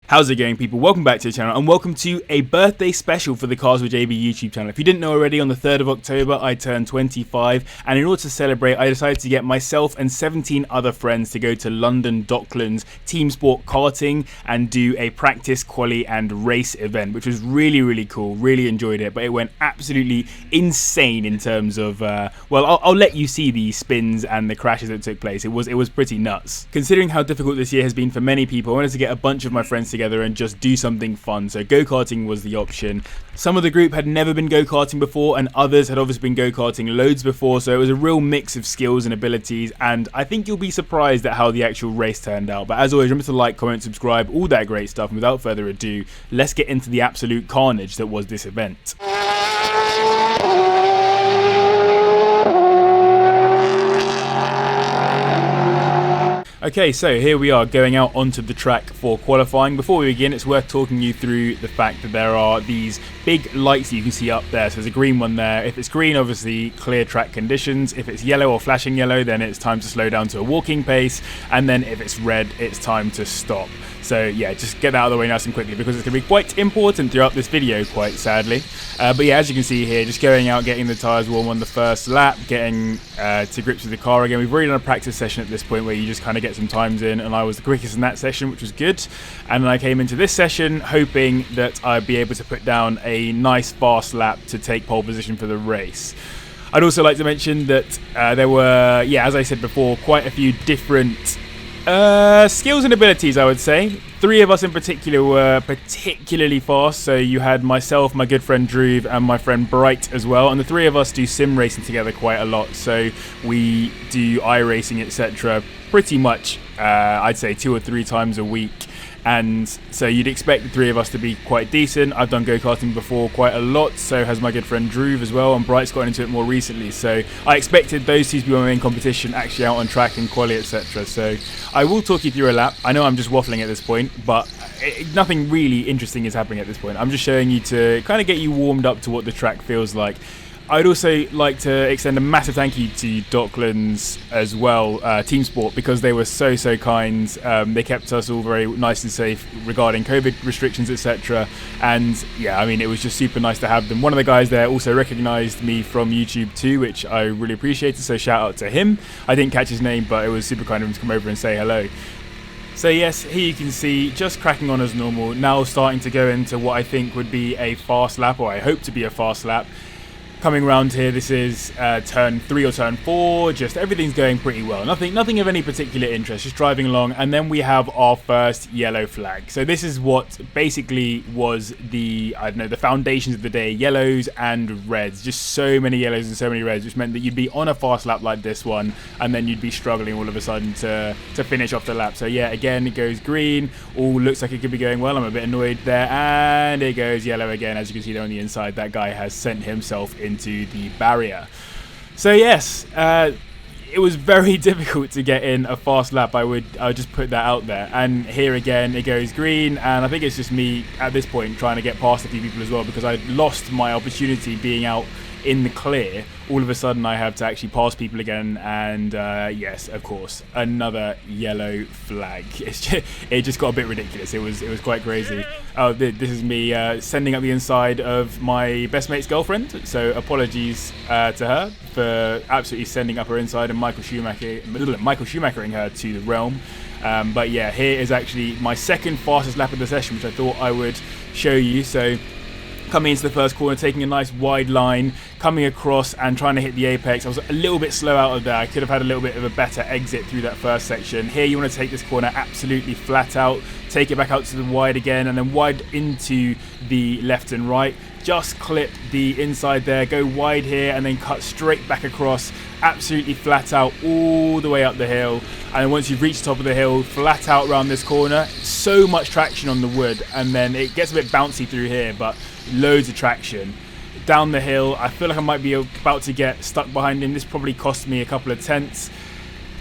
How's it going, people? Welcome back to the channel and welcome to a birthday special for the Cars with JB YouTube channel. If you didn't know already, on the 3rd of October I turned 25, and in order to celebrate I decided to get myself and 17 other friends to go to London Docklands Teamsport Karting and do a practice, quali and race event, which was really cool. Really enjoyed it, but it went absolutely insane in terms of well, I'll let you see the spins and the crashes that took place. It was pretty nuts. Considering how difficult this year has been for many people, I wanted to get a bunch of my friends together and just do something fun. So go-karting was the option. Some of the group had never been go-karting before, and others had obviously been go-karting loads before, so it was a real mix of skills and abilities, and I think you'll be surprised at how the actual race turned out. But as always, remember to like, comment, subscribe, all that great stuff, and without further ado, let's get into the absolute carnage that was this event. Okay, so here we are going out onto the track for qualifying. Before we begin, it's worth talking you through the fact that there are these big lights that you can see up there. So there's a green one there. If it's green, obviously clear track conditions. If it's yellow or flashing yellow, then it's time to slow down to a walking pace. And then if it's red, it's time to stop. So yeah, just get that out of the way nice and quickly because it's going to be quite important throughout this video, quite sadly. But yeah, as you can see here, just going out, getting the tyres warm on the first lap, getting to grips with the car again. We've already done a practice session at this point where you just kind of get some times in, and I was the quickest in that session, which was good. And then I came into this session hoping that I'd be able to put down a nice fast lap to take pole position for the race. I'd also like to mention that there were, yeah, as I said before, quite a few different skills and abilities, I would say. 3 of us in particular were particularly fast, so you had myself, my good friend Dhruv, and my friend Bright as well, and the 3 of us do sim racing together quite a lot, so we do iRacing, etc. pretty much, I'd say 2 or 3 times a week. And so you'd expect the 3 of us to be quite decent. I've done go-karting before quite a lot, so has my good friend Dhruv as well, and Bright's got into it more recently. So I expected those 2 to be my main competition, actually out on track and quali, etc. So I will talk you through a lap. I know I'm just waffling at this point, but nothing really interesting is happening at this point. I'm just showing you to kind of get you warmed up to what the track feels like. I'd also like to extend a massive thank you to Docklands as well, Teamsport, because they were so kind. They kept us all very nice and safe regarding COVID restrictions, etc. And yeah, I mean, it was just super nice to have them. One of the guys there also recognised me from YouTube too, which I really appreciated, so shout out to him. I didn't catch his name, but it was super kind of him to come over and say hello. So yes, here you can see just cracking on as normal, now starting to go into what I think would be a fast lap, or I hope to be a fast lap. Coming around here, this is turn 3 or turn 4, just everything's going pretty well. Nothing of any particular interest, just driving along, and then we have our first yellow flag. So this is what basically was the, I don't know, the foundations of the day, yellows and reds. Just so many yellows and so many reds, which meant that you'd be on a fast lap like this one, and then you'd be struggling all of a sudden to finish off the lap. So yeah, again, it goes green, all looks like it could be going well. I'm a bit annoyed there, and it goes yellow again. As you can see there on the inside, that guy has sent himself into the barrier. So yes, it was very difficult to get in a fast lap. I would just put that out there. And here again, it goes green, and I think it's just me at this point trying to get past a few people as well, because I lost my opportunity being out in the clear. All of a sudden I have to actually pass people again, and yes, of course, another yellow flag. It just got a bit ridiculous. It was quite crazy. Oh, this is me sending up the inside of my best mate's girlfriend, so apologies to her for absolutely sending up her inside and Michael Schumachering her to the realm. But yeah, here is actually my second fastest lap of the session, which I thought I would show you. So coming into the first corner, taking a nice wide line, coming across and trying to hit the apex. I was a little bit slow out of there. I could have had a little bit of a better exit through that first section. Here you want to take this corner absolutely flat out, take it back out to the wide again, and then wide into the left and right. Just clip the inside there, go wide here, and then cut straight back across, absolutely flat out all the way up the hill. And then once you've reached the top of the hill, flat out around this corner. So much traction on the wood, and then it gets a bit bouncy through here, but loads of traction. Down the hill, I feel like I might be about to get stuck behind him. This probably cost me a couple of tenths.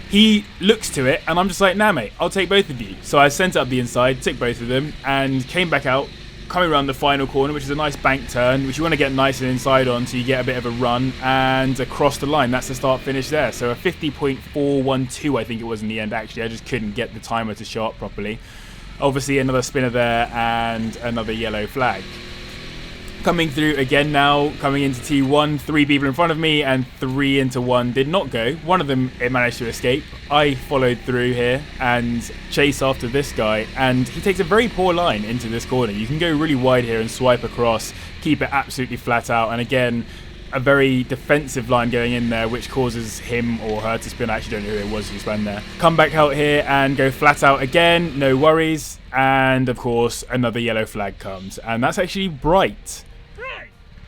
He looks to it, and I'm just like, nah mate, I'll take both of you. So I sent it up the inside, took both of them, and came back out, coming around the final corner, which is a nice bank turn, which you want to get nice and inside on so you get a bit of a run, and across the line. That's the start finish there. So a 50.412 I think it was in the end. Actually, I just couldn't get the timer to show up properly. Obviously another spinner there and another yellow flag. Coming through again now, coming into T1, 3 people in front of me and 3 into 1 did not go. One of them, it managed to escape. I followed through here and chase after this guy, and he takes a very poor line into this corner. You can go really wide here and swipe across, keep it absolutely flat out, and again, a very defensive line going in there, which causes him or her to spin. I actually don't know who it was who spun there. Come back out here and go flat out again, no worries. And of course, another yellow flag comes, and that's actually Bright.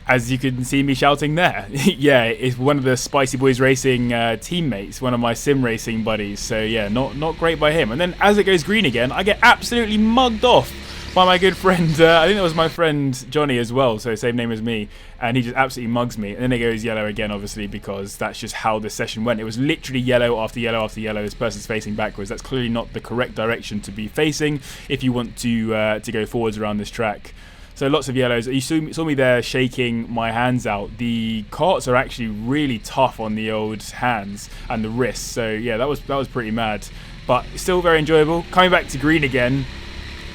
As you can see me shouting there. Yeah, it's one of the Spicy Boys Racing teammates, one of my sim racing buddies. So yeah, not great by him. And then as it goes green again, I get absolutely mugged off by my good friend. I think that was my friend Johnny as well, so same name as me. And he just absolutely mugs me. And then it goes yellow again, obviously, because that's just how the session went. It was literally yellow after yellow after yellow. This person's facing backwards. That's clearly not the correct direction to be facing if you want to go forwards around this track. So lots of yellows. You saw me there shaking my hands out. The karts are actually really tough on the old hands and the wrists. So yeah, that was pretty mad, but still very enjoyable. Coming back to green again,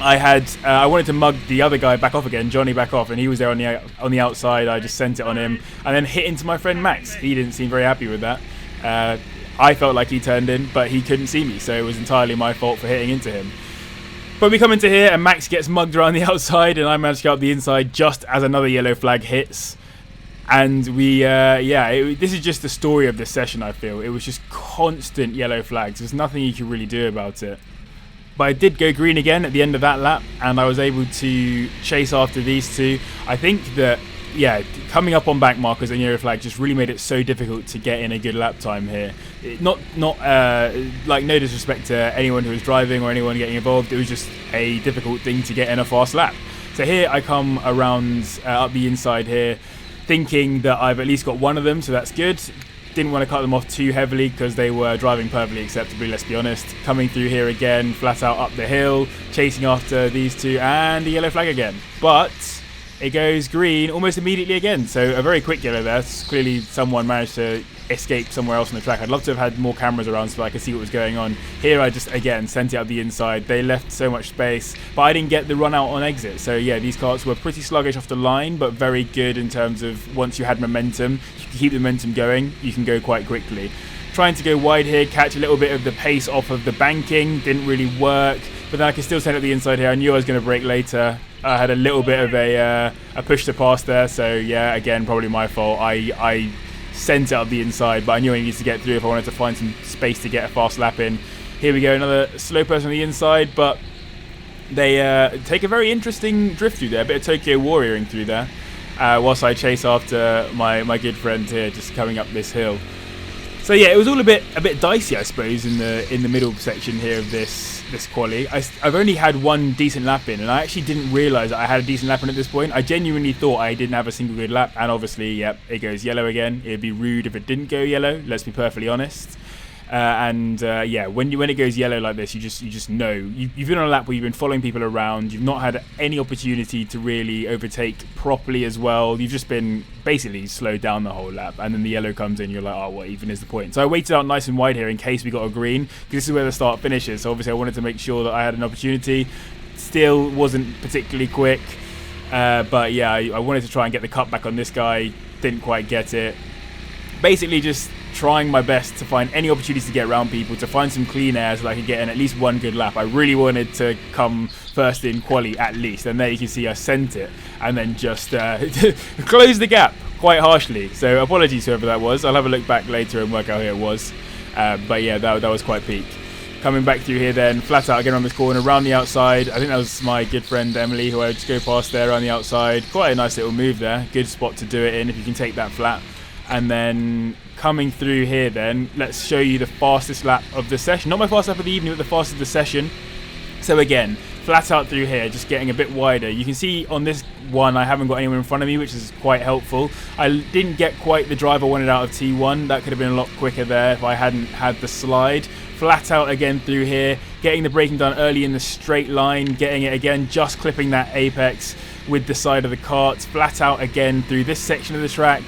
I wanted to mug the other guy back off again, Johnny back off, and he was there on the outside. I just sent it on him and then hit into my friend Max. He didn't seem very happy with that. I felt like he turned in, but he couldn't see me, so it was entirely my fault for hitting into him. But we come into here and Max gets mugged around the outside and I managed to get up the inside just as another yellow flag hits. And this is just the story of this session, I feel. It was just constant yellow flags. There's nothing you can really do about it. But I did go green again at the end of that lap and I was able to chase after these two. I think that, coming up on back markers and yellow flag just really made it so difficult to get in a good lap time here. Not like no disrespect to anyone who was driving or anyone getting involved, it was just a difficult thing to get in a fast lap. So here I come around up the inside here, thinking that I've at least got one of them, so that's good. Didn't want to cut them off too heavily because they were driving perfectly acceptably, let's be honest. Coming through here again, flat out up the hill, chasing after these two, and a yellow flag again. But it goes green almost immediately again, so a very quick yellow there. Clearly someone managed to escape somewhere else on the track. I'd love to have had more cameras around so I could see what was going on. Here I just, again, sent it up the inside. They left so much space, but I didn't get the run out on exit. So yeah, these karts were pretty sluggish off the line, but very good in terms of once you had momentum, you can keep the momentum going, you can go quite quickly. Trying to go wide here, catch a little bit of the pace off of the banking, didn't really work, but then I could still send it up the inside here. I knew I was going to brake later. I had a little bit of a push to pass there, so yeah, again, probably my fault. I sent it up the inside, but I knew I needed to get through if I wanted to find some space to get a fast lap in. Here we go, another slow person on the inside, but they take a very interesting drift through there, a bit of Tokyo Warrioring through there, whilst I chase after my good friend here, just coming up this hill. So yeah, it was all a bit dicey, I suppose, in the middle section here of this quali. I've only had one decent lap in, and I actually didn't realise that I had a decent lap in at this point. I genuinely thought I didn't have a single good lap, and obviously, yep, it goes yellow again. It'd be rude if it didn't go yellow. Let's be perfectly honest. When it goes yellow like this, you just know you've been on a lap where you've been following people around. You've not had any opportunity to really overtake properly as well. You've just been basically slowed down the whole lap, and then the yellow comes in. You're like, oh, what even is the point? So I waited out nice and wide here in case we got a green, because this is where the start finishes. So obviously I wanted to make sure that I had an opportunity. Still wasn't particularly quick, but yeah, I wanted to try and get the cut back on this guy. Didn't quite get it. Basically just trying my best to find any opportunities to get around people, to find some clean air so that I could get in at least one good lap. I really wanted to come first in quali at least, and there you can see I sent it and then just closed the gap quite harshly. So apologies whoever that was. I'll have a look back later and work out who it was. But yeah, that was quite peak. Coming back through here then, flat out again on this corner, around the outside. I think that was my good friend Emily who I would just go past there around the outside. Quite a nice little move there. Good spot to do it in if you can take that flat. And then coming through here then, let's show you the fastest lap of the session. Not my fastest lap of the evening, but the fastest of the session. So again, flat out through here, just getting a bit wider. You can see on this one, I haven't got anyone in front of me, which is quite helpful. I didn't get quite the drive I wanted out of T1. That could have been a lot quicker there if I hadn't had the slide. Flat out again through here, getting the braking done early in the straight line, getting it again, just clipping that apex with the side of the kart. Flat out again through this section of the track.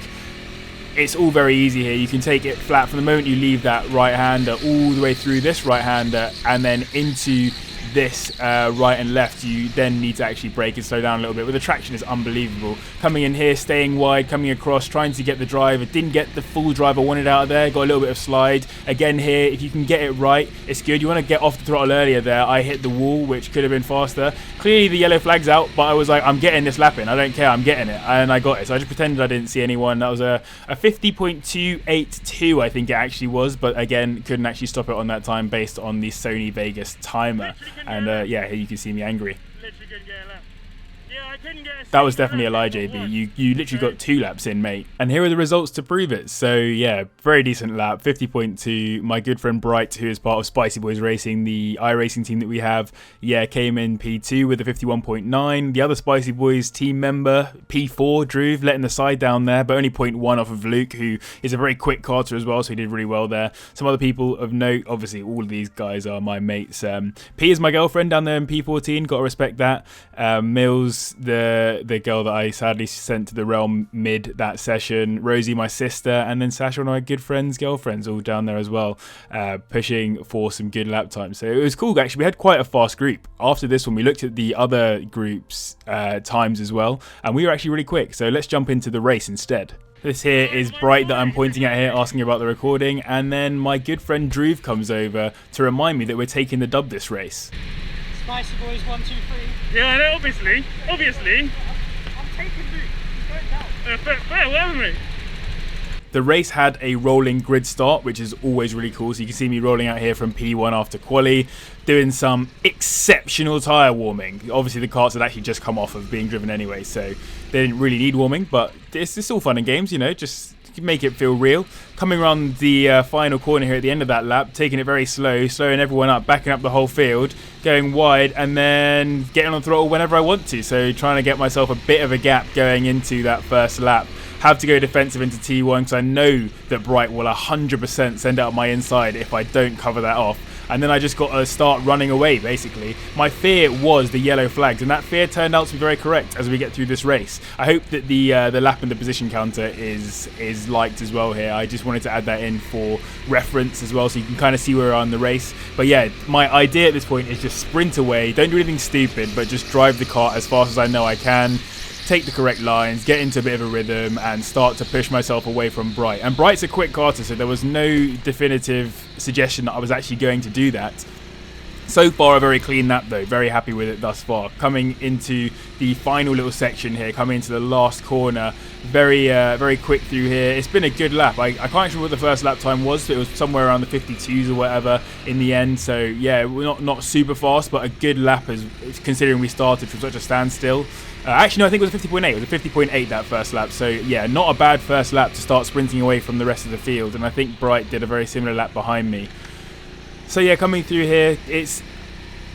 It's all very easy here. You can take it flat from the moment you leave that right-hander all the way through this right-hander and then into this right and left, you then need to actually brake and slow down a little bit. But the traction is unbelievable. Coming in here, staying wide, coming across, trying to get the drive. I didn't get the full drive I wanted out of there. Got a little bit of slide. Again here, if you can get it right, it's good. You want to get off the throttle earlier there. I hit the wall, which could have been faster. Clearly the yellow flag's out, but I was like, I'm getting this lap in. I don't care, I'm getting it. And I got it. So I just pretended I didn't see anyone. That was a 50.282, I think it actually was. But again, couldn't actually stop it on that time based on the Sony Vegas timer. And yeah, here you can see me angry. That was definitely a lie, JB. You literally got 2 laps in, mate. And here are the results to prove it. So yeah, very decent lap, 50.2. My good friend Bright, who is part of Spicy Boys Racing, the iRacing team that we have, yeah, came in P2 with a 51.9. The other Spicy Boys team member, P4, Dhruv, letting the side down there, but only 0.1 off of Luke, who is a very quick karter as well, so he did really well there. Some other people of note, obviously all of these guys are my mates. P is my girlfriend down there in P14, got to respect that. Mills, the girl that I sadly sent to the realm mid that session, Rosie, my sister, and then Sasha, one of my good friends' girlfriends, all down there as well, pushing for some good lap times. So it was cool, actually. We had quite a fast group. After this one, we looked at the other groups' times as well, and we were actually really quick. So let's jump into the race instead. This here is Bright that I'm pointing at here, asking about the recording, and then my good friend Dhruv comes over to remind me that we're taking the dub this race. Spicy Boys 1, 2, 3. Yeah, no, obviously. I'm taking Luke. He's going down. Fair, well, mate. The race had a rolling grid start, which is always really cool. So you can see me rolling out here from P1 after quali, doing some exceptional tyre warming. Obviously the karts had actually just come off of being driven anyway, so they didn't really need warming, but it's all fun and games, you know, just make it feel real. Coming around the final corner here at the end of that lap, taking it very slow, slowing everyone up, backing up the whole field, going wide, and then getting on throttle whenever I want to. So trying to get myself a bit of a gap going into that first lap. Have to go defensive into T1 because I know that Bright will 100% send out my inside if I don't cover that off. And then I just got to start running away, basically. My fear was the yellow flags, and that fear turned out to be very correct as we get through this race. I hope that the lap and the position counter is liked as well here. I just wanted to add that in for reference as well, so you can kind of see where we are in the race. But yeah, my idea at this point is just sprint away, don't do anything stupid, but just drive the kart as fast as I know I can. Take the correct lines, get into a bit of a rhythm, and start to push myself away from Bright. And Bright's a quick karter, so there was no definitive suggestion that I was actually going to do that. So far, a very clean lap though, very happy with it thus far. Coming into the final little section here, coming into the last corner, very quick through here. It's been a good lap. I can't remember what the first lap time was, but it was somewhere around the 52s or whatever in the end. So yeah, we're not super fast, but a good lap as considering we started from such a standstill. Actually, no, I think it was a 50.8. It was a 50.8 that first lap. So yeah, not a bad first lap to start sprinting away from the rest of the field. And I think Bright did a very similar lap behind me. So yeah, coming through here,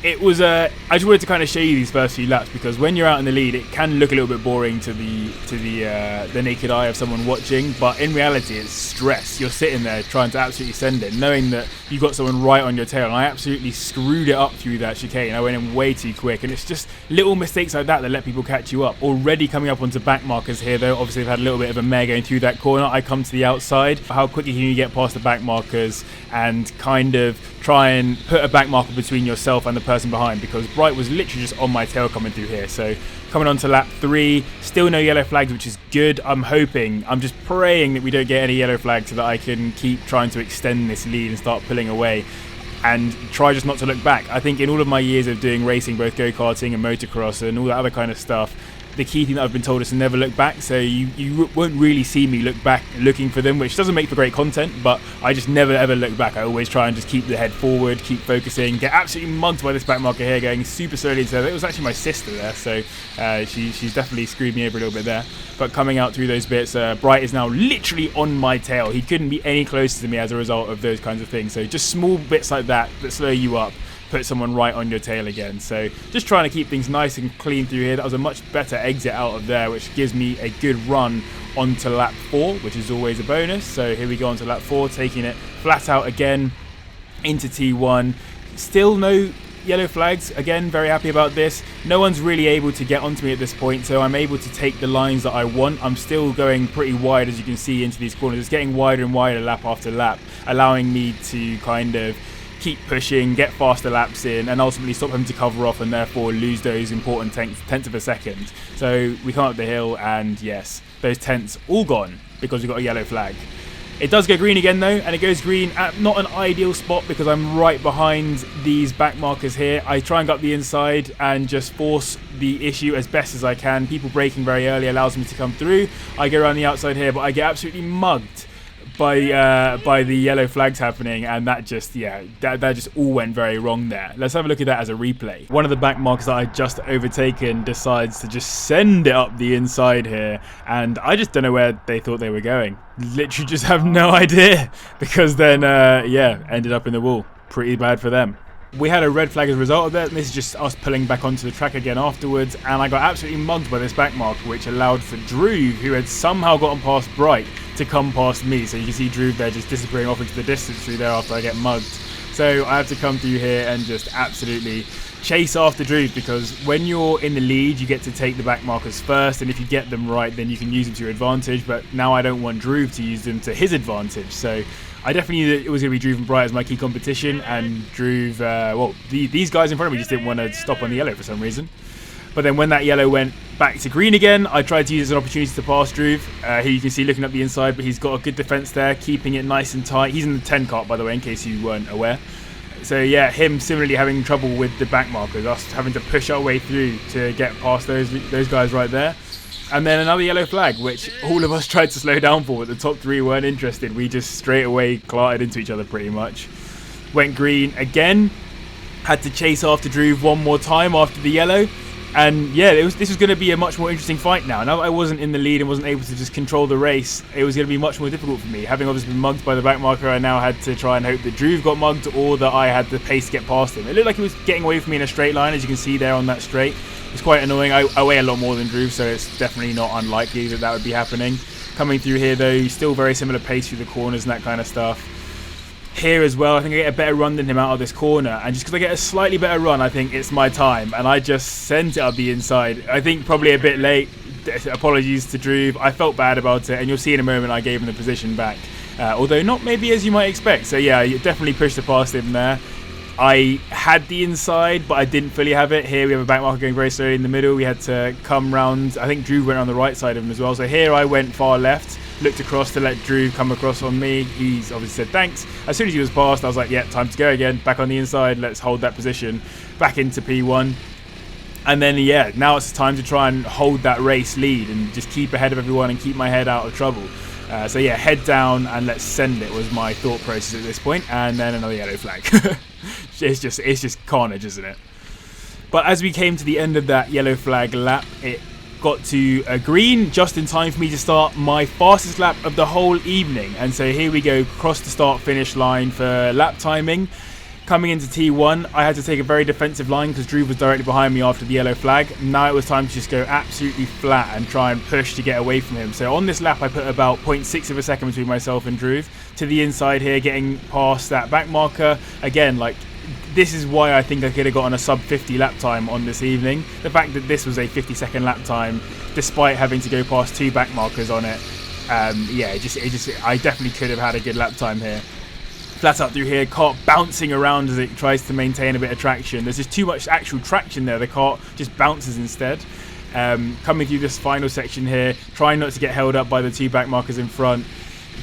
it was I just wanted to kind of show you these first few laps because when you're out in the lead, it can look a little bit boring to the naked eye of someone watching, but in reality, it's stress. You're sitting there trying to absolutely send it, knowing that you've got someone right on your tail. And I absolutely screwed it up through that chicane. I went in way too quick, and it's just little mistakes like that let people catch you up. Already coming up onto back markers here, though. Obviously, they've had a little bit of a mare going through that corner. I come to the outside. How quickly can you get past the back markers and kind of try and put a back marker between yourself and the person behind, because Bright was literally just on my tail coming through here. So coming on to lap 3, still no yellow flags, which is good. I'm just praying that we don't get any yellow flags so that I can keep trying to extend this lead and start pulling away and try just not to look back. I think in all of my years of doing racing, both go-karting and motocross and all that other kind of stuff, the key thing that I've been told is to never look back, so you won't really see me look back looking for them, which doesn't make for great content, but I just never ever look back. I always try and just keep the head forward, keep focusing, get absolutely mugged by this back marker here, going super slowly into there. It was actually my sister there, so she's definitely screwed me over a little bit there. But coming out through those bits, Bright is now literally on my tail. He couldn't be any closer to me as a result of those kinds of things, so just small bits like that slow you up, put someone right on your tail again. So just trying to keep things nice and clean through here. That was a much better exit out of there, which gives me a good run onto lap 4, which is always a bonus. So here we go onto lap 4, taking it flat out again into T1. Still no yellow flags. Again, very happy about this. No one's really able to get onto me at this point, so I'm able to take the lines that I want. I'm still going pretty wide, as you can see, into these corners. It's getting wider and wider lap after lap, allowing me to kind of keep pushing, get faster laps in, and ultimately stop him to cover off and therefore lose those important tenths of a second. So we come up the hill, and yes, those tenths all gone because we got a yellow flag. It does go green again though, and it goes green at not an ideal spot because I'm right behind these back markers here. I try and go up the inside and just force the issue as best as I can. People braking very early allows me to come through. I go around the outside here, but I get absolutely mugged by the yellow flags happening, and that just all went very wrong there. Let's have a look at that as a replay. One of the back markers that I just overtaken decides to just send it up the inside here, and I just don't know where they thought they were going. Literally just have no idea, because then ended up in the wall. Pretty bad for them. We had a red flag as a result of that, and this is just us pulling back onto the track again afterwards, and I got absolutely mugged by this back marker, which allowed for Dhruv, who had somehow gotten past Bright, to come past me. So you can see Dhruv there just disappearing off into the distance through there after I get mugged. So I have to come through here and just absolutely chase after Dhruv, because when you're in the lead you get to take the back markers first, and if you get them right then you can use them to your advantage, but now I don't want Dhruv to use them to his advantage. So I definitely knew that it was going to be Dhruv and Bright as my key competition, and Dhruv, these guys in front of me just didn't want to stop on the yellow for some reason. But then when that yellow went back to green again, I tried to use it as an opportunity to pass Dhruv. Here you can see looking up the inside, but he's got a good defence there, keeping it nice and tight. He's in the 10 cart, by the way, in case you weren't aware. So yeah, him similarly having trouble with the back markers, us having to push our way through to get past those guys right there. And then another yellow flag, which all of us tried to slow down for, but the top three weren't interested. We just straight away clarted into each other pretty much. Went green again, had to chase after Dhruv one more time after the yellow. And yeah, this was going to be a much more interesting fight now. Now that I wasn't in the lead and wasn't able to just control the race, it was going to be much more difficult for me. Having obviously been mugged by the back marker, I now had to try and hope that Dhruv got mugged or that I had the pace to get past him. It looked like he was getting away from me in a straight line, as you can see there on that straight. It's quite annoying. I weigh a lot more than Dhruv, so it's definitely not unlikely that would be happening. Coming through here though, still very similar pace through the corners and that kind of stuff. Here as well, I think I get a better run than him out of this corner, and just because I get a slightly better run, I think it's my time, and I just sent it up the inside. I think probably a bit late. Apologies to Dhruv. I felt bad about it, and you'll see in a moment I gave him the position back, although not maybe as you might expect. So yeah, you definitely pushed it past him there. I had the inside, but I didn't fully have it. Here we have a back marker going very slowly in the middle. We had to come round. I think Dhruv went on the right side of him as well. So here I went far left, looked across to let Dhruv come across on me. He's obviously said thanks. As soon as he was past, I was like, yeah, time to go again. Back on the inside. Let's hold that position. Back into P1. And then, yeah, now it's time to try and hold that race lead and just keep ahead of everyone and keep my head out of trouble. So yeah, head down and let's send it was my thought process at this point. And then another yellow flag. It's just carnage, isn't it? But as we came to the end of that yellow flag lap, it got to a green just in time for me to start my fastest lap of the whole evening. And so here we go, across the start finish line for lap timing. Coming into T1, I had to take a very defensive line because Dhruv was directly behind me after the yellow flag. Now it was time to just go absolutely flat and try and push to get away from him. So on this lap, I put about 0.6 of a second between myself and Dhruv. To the inside here, getting past that back marker. Again, like, this is why I think I could have gotten a sub 50 lap time on this evening. The fact that this was a 50-second lap time, despite having to go past two back markers on it, I definitely could have had a good lap time here. Flat out through here, kart bouncing around as it tries to maintain a bit of traction. There's just too much actual traction there. The kart just bounces instead. Coming through this final section here, trying not to get held up by the two back markers in front.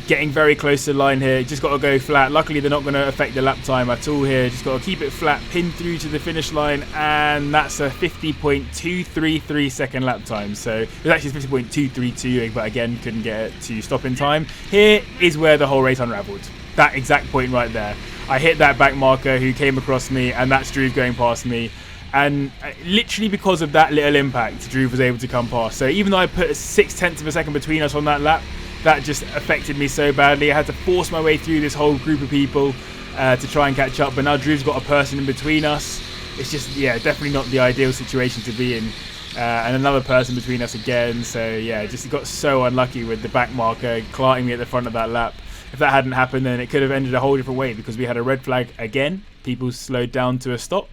Getting very close to the line here, just got to go flat. Luckily they're not going to affect the lap time at all here, just got to keep it flat, pin through to the finish line, and that's a 50.233 second lap time. So it was actually 50.232, but again couldn't get it to stop in time. Here is where the whole race unravelled. That exact point right there. I hit that back marker who came across me, and that's Dhruv going past me. And literally because of that little impact, Dhruv was able to come past. So even though I put 0.6 of a second between us on that lap, that just affected me so badly. I had to force my way through this whole group of people to try and catch up. But now Drew's got a person in between us. It's just, yeah, definitely not the ideal situation to be in. And another person between us again. So, yeah, just got so unlucky with the back marker clarting me at the front of that lap. If that hadn't happened, then it could have ended a whole different way because we had a red flag again. People slowed down to a stop.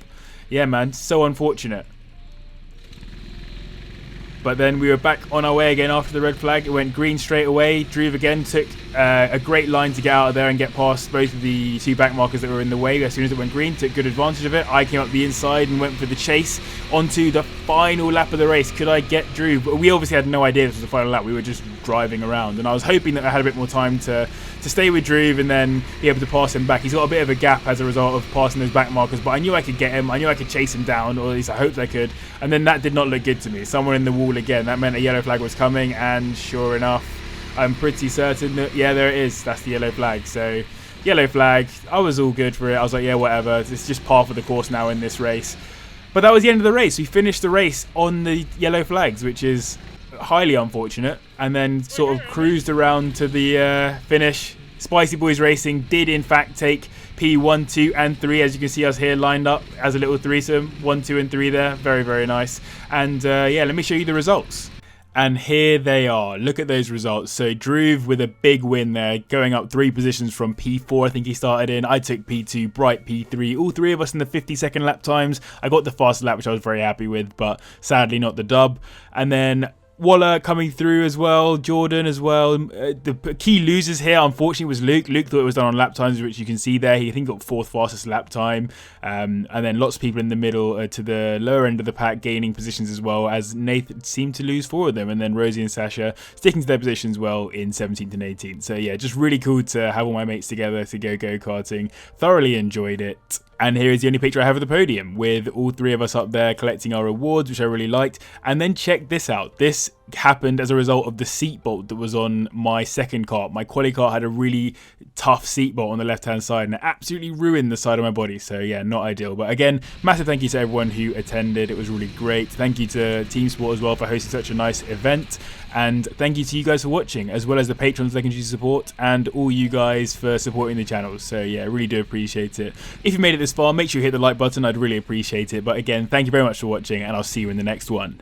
Yeah, man, so unfortunate. But then we were back on our way again after the red flag. It went green straight away. Dhruv again took a great line to get out of there and get past both of the 2 back markers that were in the way. As soon as it went green, took good advantage of it. I came up the inside and went for the chase onto the final lap of the race. Could I get Dhruv? But we obviously had no idea this was the final lap. We were just driving around, and I was hoping that I had a bit more time to stay with Dhruv and then be able to pass him back. He's got a bit of a gap as a result of passing those back markers, but I knew I could get him. I knew I could chase him down, or at least I hoped I could. And then that did not look good to me. Someone in the wall again. That meant a yellow flag was coming, and sure enough, I'm pretty certain that, yeah, there it is. That's the yellow flag. So, yellow flag. I was all good for it. I was like, yeah, whatever. It's just par for the course now in this race. But that was the end of the race. We finished the race on the yellow flags, which is highly unfortunate, and then sort of cruised around to the finish. Spicy Boys Racing did in fact take P1, 2 and 3, as you can see us here lined up as a little threesome. 1, 2 and 3 there. Very, very nice. And yeah, let me show you the results. And here they are. Look at those results. So Dhruv with a big win there, going up 3 positions from P4, I think he started in. I took P2, Bright P3. All 3 of us in the 52nd lap times. I got the fast lap, which I was very happy with, but sadly not the dub. And then Waller coming through as well, Jordan as well. The key losers here, unfortunately, was Luke. Luke thought it was done on lap times, which you can see there. He, I think, got 4th fastest lap time. And then lots of people in the middle to the lower end of the pack gaining positions as well, as Nathan seemed to lose 4 of them. And then Rosie and Sasha sticking to their positions well in 17th and 18th. So yeah, just really cool to have all my mates together to go go-karting. Thoroughly enjoyed it. And here is the only picture I have of the podium, with all 3 of us up there collecting our rewards, which I really liked. And then check this out. This happened as a result of the seat bolt that was on my second kart. My quali kart had a really tough seat bolt on the left-hand side, and it absolutely ruined the side of my body. So yeah, not ideal. But again, massive thank you to everyone who attended. It was really great. Thank you to Teamsport as well for hosting such a nice event. And thank you to you guys for watching, as well as the patrons that can choose support, and all you guys for supporting the channel. So yeah, really do appreciate it. If you made it this far, make sure you hit the like button. I'd really appreciate it. But again, thank you very much for watching, and I'll see you in the next one.